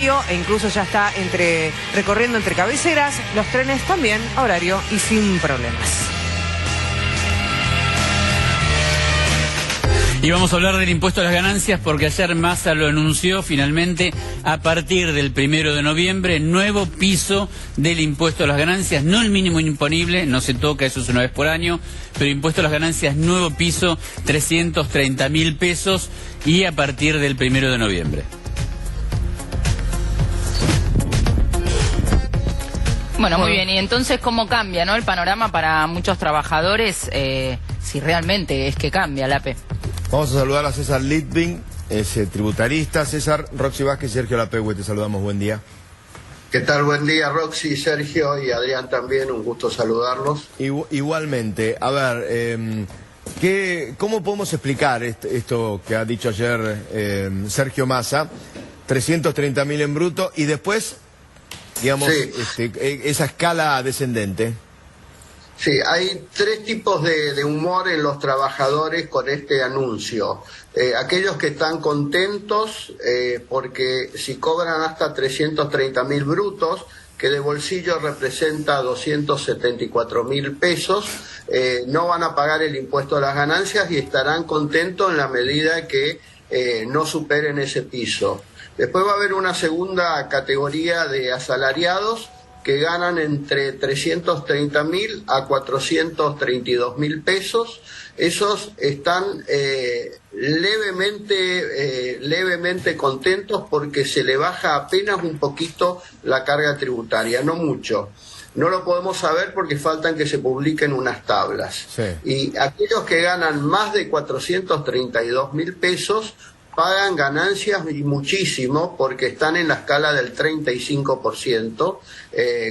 e incluso ya está recorriendo entre cabeceras, los trenes también a horario y sin problemas. Y vamos a hablar del impuesto a las ganancias porque ayer Massa lo anunció finalmente a partir del 1 de noviembre, nuevo piso del impuesto a las ganancias, no el mínimo imponible, no se toca, eso es una vez por año, pero impuesto a las ganancias, nuevo piso, 330.000 pesos y a partir del 1 de noviembre. Bueno, muy bien. Y entonces, ¿cómo cambia, no, el panorama para muchos trabajadores? Si realmente es que cambia, Lape. Vamos a saludar a César Litvin, es tributarista. César, Roxy Vázquez y Sergio Lapehue, te saludamos, buen día. ¿Qué tal? Buen día, Roxy, Sergio y Adrián también, un gusto saludarlos. Igualmente, a ver, ¿cómo podemos explicar esto que ha dicho ayer Sergio Massa? 330.000 en bruto y después, digamos, sí, esa escala descendente. Sí, hay tres tipos de humor en los trabajadores con este anuncio. Aquellos que están contentos porque si cobran hasta 330.000 brutos, que de bolsillo representa 274.000 pesos, no van a pagar el impuesto a las ganancias y estarán contentos en la medida que no superen ese piso. Después va a haber una segunda categoría de asalariados que ganan entre 330.000 a 432.000 pesos. Esos están levemente contentos porque se le baja apenas un poquito la carga tributaria, no mucho. No lo podemos saber porque faltan que se publiquen unas tablas. Sí. Y aquellos que ganan más de 432.000 pesos pagan ganancias y muchísimo porque están en la escala del 35%,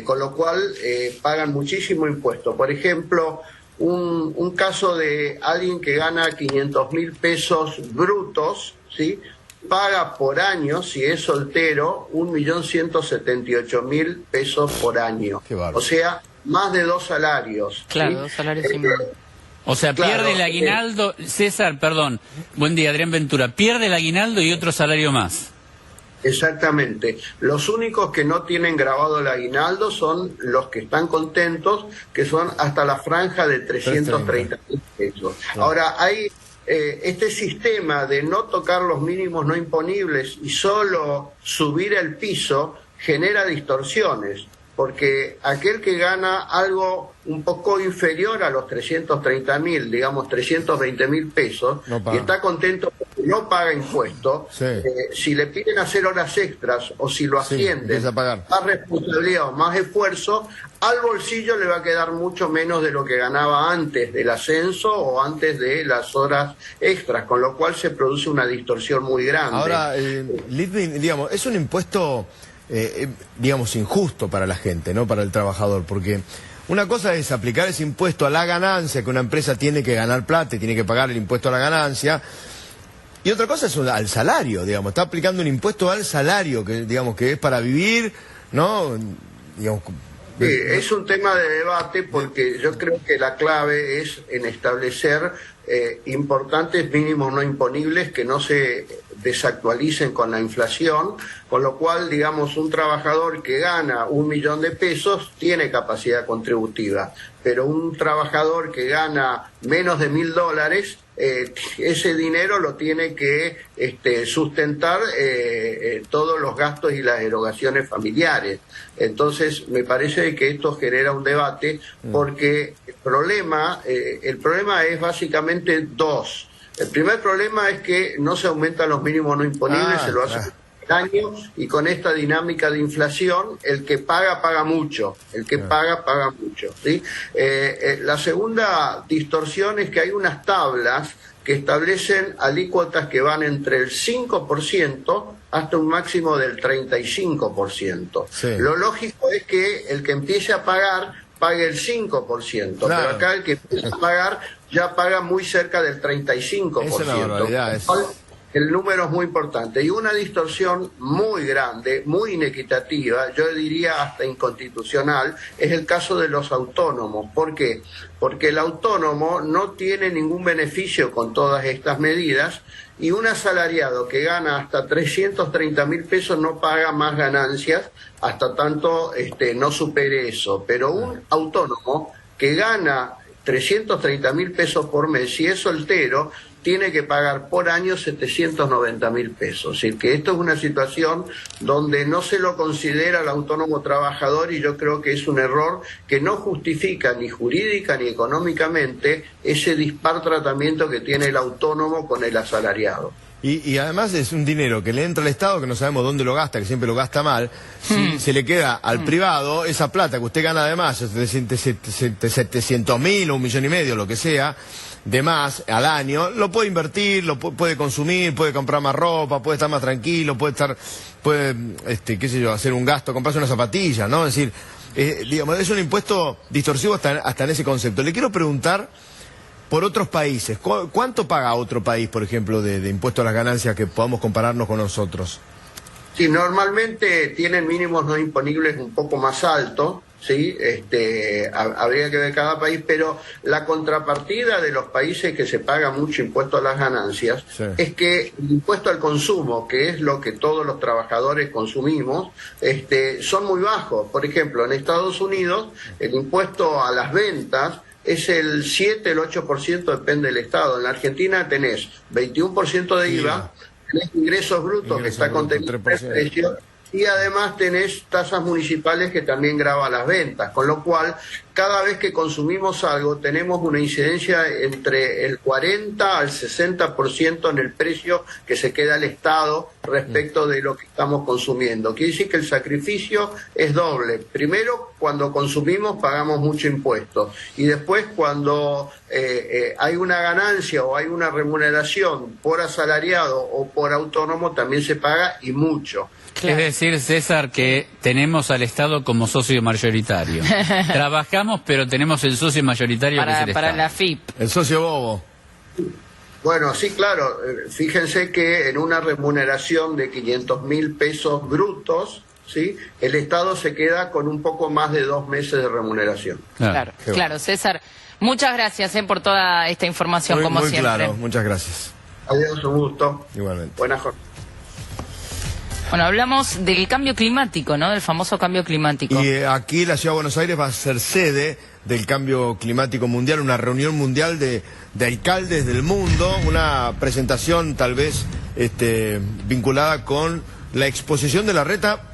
con lo cual pagan muchísimo impuesto. Por ejemplo, un caso de alguien que gana 500.000 pesos brutos, ¿sí?, paga por año, si es soltero, 1.178.000 pesos por año. O sea, más de 2 salarios. Claro, ¿sí? 2 salarios y medio. O sea, claro, pierde el aguinaldo, César, perdón, buen día, Adrián Ventura, pierde el aguinaldo y otro salario más. Exactamente. Los únicos que no tienen grabado el aguinaldo son los que están contentos, que son hasta la franja de 330.000 pesos. Ahora, hay este sistema de no tocar los mínimos no imponibles y solo subir el piso genera distorsiones, porque aquel que gana algo un poco inferior a los 330.000, digamos 320.000 pesos, y está contento porque no paga impuestos, sí, si le piden hacer horas extras o si lo ascienden, más responsabilidad o más esfuerzo, al bolsillo le va a quedar mucho menos de lo que ganaba antes del ascenso o antes de las horas extras, con lo cual se produce una distorsión muy grande. Ahora, Litvin, digamos, es un impuesto digamos, injusto para la gente, ¿no? Para el trabajador, porque una cosa es aplicar ese impuesto a la ganancia, que una empresa tiene que ganar plata y tiene que pagar el impuesto a la ganancia, y otra cosa es al salario, digamos, está aplicando un impuesto al salario, que digamos que es para vivir, ¿no? Digamos, sí, es un tema de debate porque yo creo que la clave es en establecer importantes mínimos no imponibles que no se desactualicen con la inflación, con lo cual, digamos, un trabajador que gana 1.000.000 de pesos tiene capacidad contributiva, pero un trabajador que gana menos de $1.000, ese dinero lo tiene que sustentar todos los gastos y las erogaciones familiares. Entonces, me parece que esto genera un debate porque el problema es básicamente dos. El primer problema es que no se aumentan los mínimos no imponibles, se lo hace año, y con esta dinámica de inflación, el que paga, paga mucho. El que paga, paga mucho, ¿sí? La segunda distorsión es que hay unas tablas que establecen alícuotas que van entre el 5% hasta un máximo del 35%. Sí. Lo lógico es que el que empiece a pagar pague el 5%, claro, pero acá el que empieza a pagar ya paga muy cerca del 35%. Es una barbaridad. el número es muy importante. Y una distorsión muy grande, muy inequitativa, yo diría hasta inconstitucional, es el caso de los autónomos. ¿Por qué? Porque el autónomo no tiene ningún beneficio con todas estas medidas, y un asalariado que gana hasta 330.000 pesos no paga más ganancias hasta tanto no supere eso. Pero un autónomo que gana 330.000 pesos por mes, si es soltero, tiene que pagar por año 790.000 pesos. Es decir, que esto es una situación donde no se lo considera el autónomo trabajador, y yo creo que es un error que no justifica ni jurídica ni económicamente ese dispar tratamiento que tiene el autónomo con el asalariado. Y además es un dinero que le entra al Estado, que no sabemos dónde lo gasta, que siempre lo gasta mal. Si se le queda al privado, esa plata que usted gana de más, 700.000 o 1,5 millones, lo que sea, de más al año, lo puede invertir, lo puede consumir, puede comprar más ropa, puede estar más tranquilo, puede qué sé yo, hacer un gasto, comprarse una zapatilla, ¿no? Es decir, digamos, es un impuesto distorsivo hasta en ese concepto. Le quiero preguntar por otros países. ¿Cuánto paga otro país, por ejemplo, de impuesto a las ganancias, que podamos compararnos con nosotros? Sí, normalmente tienen mínimos no imponibles un poco más altos, ¿sí? Habría que ver cada país, pero la contrapartida de los países que se paga mucho impuesto a las ganancias, sí, es que el impuesto al consumo, que es lo que todos los trabajadores consumimos, son muy bajos. Por ejemplo, en Estados Unidos el impuesto a las ventas es el 7, el 8%, depende del estado. En la Argentina tenés 21% de IVA, tenés ingresos brutos, que está contenido en el precio, y además tenés tasas municipales que también gravan las ventas, con lo cual cada vez que consumimos algo tenemos una incidencia entre el 40 al 60% en el precio que se queda al Estado respecto de lo que estamos consumiendo. Quiere decir que el sacrificio es doble. Primero, cuando consumimos pagamos mucho impuesto, y después cuando hay una ganancia o hay una remuneración por asalariado o por autónomo también se paga, y mucho. Es decir, César, que tenemos al Estado como socio mayoritario. Trabajamos, pero tenemos el socio mayoritario que es el para Estado. la FIP. El socio bobo. Bueno, sí, claro. Fíjense que en una remuneración de 500.000 pesos brutos, ¿sí?, el Estado se queda con un poco más de 2 meses de remuneración. Claro, César. Muchas gracias por toda esta información, como muy siempre. Claro, muchas gracias. Adiós, un gusto. Igualmente. Buenas jornadas. Bueno, hablamos del cambio climático, ¿no? Del famoso cambio climático. Y aquí la Ciudad de Buenos Aires va a ser sede del cambio climático mundial, una reunión mundial de alcaldes del mundo, una presentación tal vez vinculada con la exposición de la reta